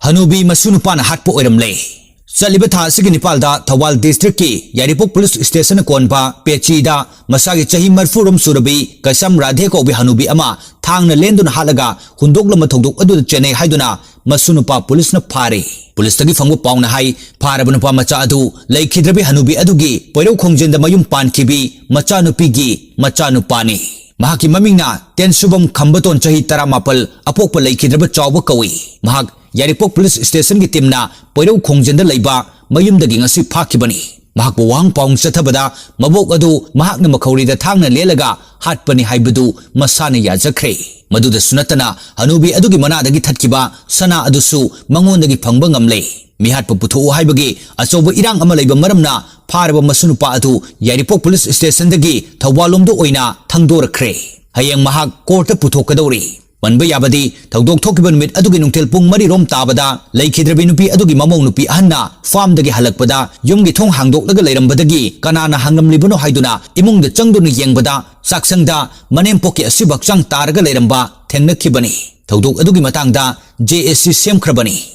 Hanubi mashu nupana hatpo oiramle. Chaliba tha asigi Nepalda Thawal district ki Yaripok police station konpa pechida masagi chahi marfurum surabi kasam radhe ko bi Hanubi ama thangna lendun halaga hundoklama thogdok adu chene haiduna mashu nupa police na phare. Police tagi fangbu pauna hai pharaba nupa macha adu laikhidrabi Hanubi adugi poirau khongjenda mayum pankhibi macha nupi gi macha nupani. Mahaki mamingna ten subam khambaton chahi taramapal apokpa laikhidraba chawba kawi. Mahak Yaripok police station ki timna poirau khongjenda leiba mayumdagi ngasi phakibani. Mahak wang paung chathabada mabok adu mahakna makhaurida thangna lelaga hatpani haibadu masana yajakre. Maduda sunatana Hanubi adugi manadagi thatkiba sana adusu mangondagi phangba ngamle. Mihatpa putho haibagi achoba irang ama leiba maramna pharaba mashu nupa adu Yaripok police station dagi Thawalomdo oina thangdorakre. Hayang mahak court puthokadori. Manba yabadi thawdok thokiba numit adugi nungthel pung mari rom tabada laikhidrabi nupi adugi mamong nupi ahanna farm dagi halakpada yumgi thong hangdoklaga leirambadagi kanana hangamlibano haiduna imungda changduna yengbada saksangda manempoki asibak chang taraga leiramba thengnakhibani. Thawdok adugi matangda JSC semkhrabani.